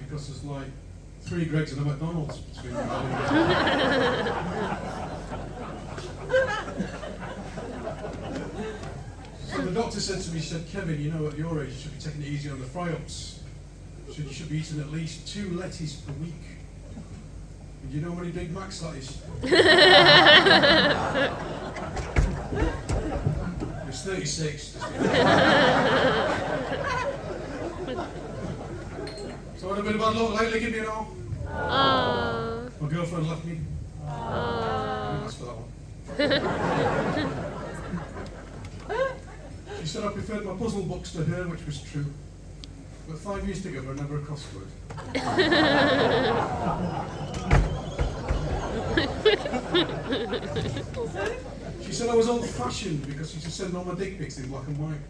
because there's like 3 Gregs and a McDonald's between me. So the doctor said to me, she said, Kevin, you know, at your age, you should be taking it easy on the fry-ups. You should be eating at least 2 lettuce per week. And you know how many Big Macs that is? It's 36. So I had a bit of bad luck lately, give me an all. My girlfriend left me. I didn't ask for that one. She said I preferred my puzzle books to her, which was true. But 5 years together, never a crossword. She said I was old-fashioned because she used to send all my dick pics in black and white.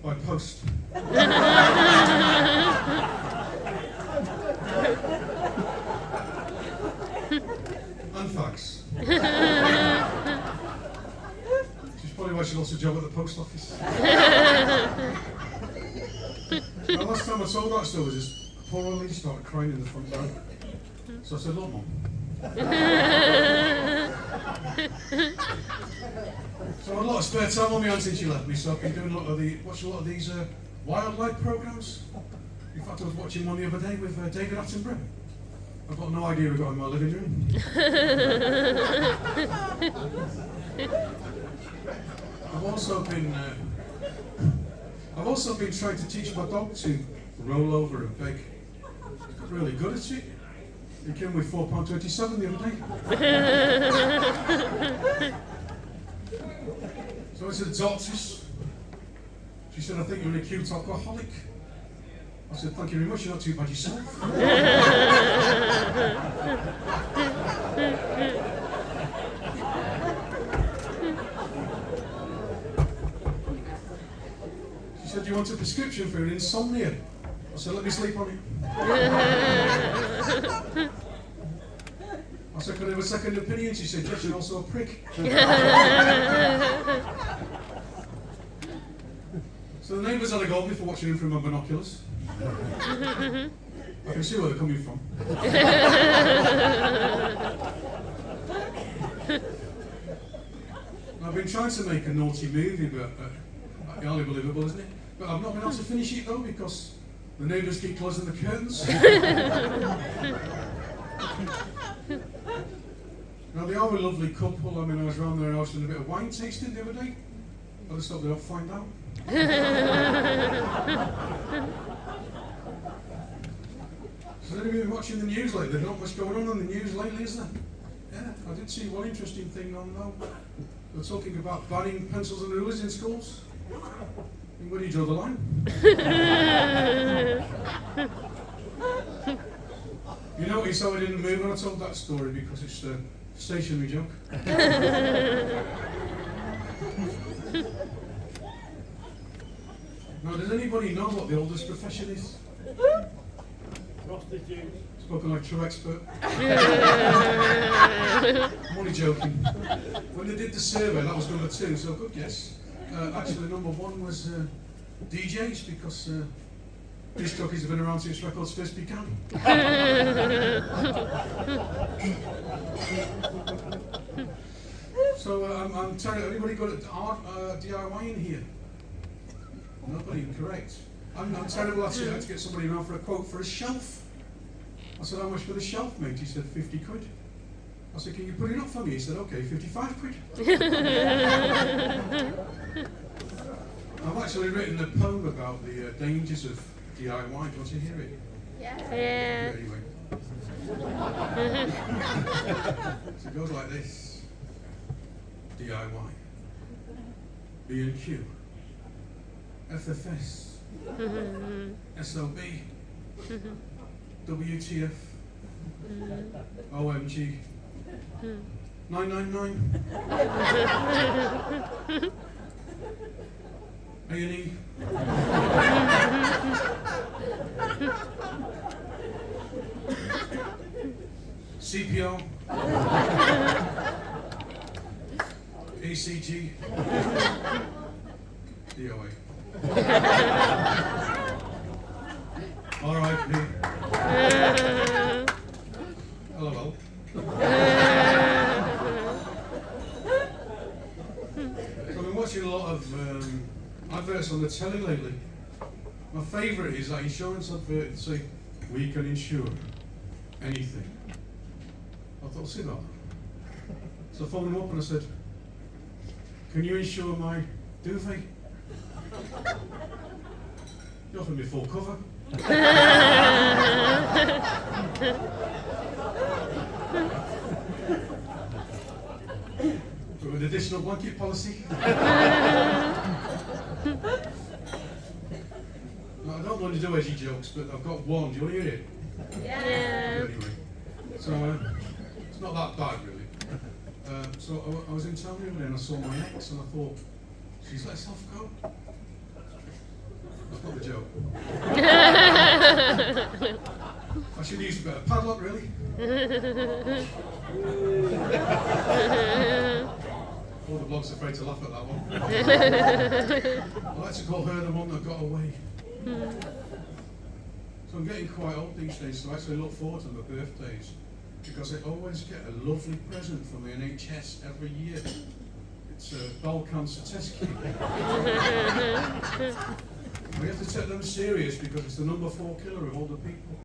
By post. And fax. Probably why she lost a job at the post office. Now, last time I told that story, this poor old lady started crying in the front row. So I said, look, Mum. So I had a lot of spare time on my hands since she left me, so I've been doing watching a lot of these wildlife programs. In fact, I was watching one the other day with David Attenborough. I've got no idea who got in my living room. I've also been trying to teach my dog to roll over and beg. He's got really good at it. He came with £4.27 the other day. So I said, doctors. She said, I think you're an acute alcoholic. I said, thank you very much, you're not too bad yourself. She said, do you want a prescription for insomnia? I said, let me sleep on it. I said, could I have a second opinion? She said, yes, you're also a prick. So the neighbours had a go at me for watching him through my binoculars. I can see where they're coming from. I've been trying to make a naughty movie, but hardly believable, isn't it? But I've not been able to finish it though because the neighbours keep closing the curtains. Now they are a lovely couple. I mean, I was around their house doing a bit of wine tasting the other day. I just thought they'd find out. So have you been watching the news lately? There's not much going on the news lately, is there? Yeah, I did see one interesting thing on though. They're talking about banning pencils and rulers in schools. And where do you draw the line? You notice how I didn't move when I told that story because it's a stationary joke. Now, does anybody know what the oldest profession is? Prostitute. Spoken like a true expert. I'm only joking. When they did the survey, that was number 2, so good guess. Actually, number 1 was DJs because disc jockeys have been around since records first began. So I'm telling anybody got art DIY in here? Nobody, correct. I'm terrible at it. I had to get somebody around for a quote for a shelf. I said, how much for the shelf, mate? He said, 50 quid. I said, can you put it up for me? He said, okay, 55 quid. I've actually written a poem about the dangers of DIY. Do you want to hear it? Yeah. Anyway. So it goes like this. DIY. B&Q. FFS. SOB. WTF. OMG. 999. A&E. CPO. ECG. DOA. R.I.P. LOL. So I've been watching a lot of adverts on the telly lately. My favourite is that insurance advert that say, "We can insure anything." I thought, see that? So I phoned them up and I said, "Can you insure my duvet?" They offered me full cover. With an additional blanket policy. I don't want to do edgy jokes, but I've got one. Do you want to hear it? Yeah. Anyway, so it's not that bad, really. So I was in town the other day and I saw my ex and I thought, she's let herself go. That's not the joke. I should use a better padlock, really. All the blogs are afraid to laugh at that one. I like to call her the one that got away. So I'm getting quite old these days, so I actually look forward to my birthdays because I always get a lovely present from the NHS every year. It's a bowel cancer test kit. We have to take them serious because it's the number 4 killer of older people.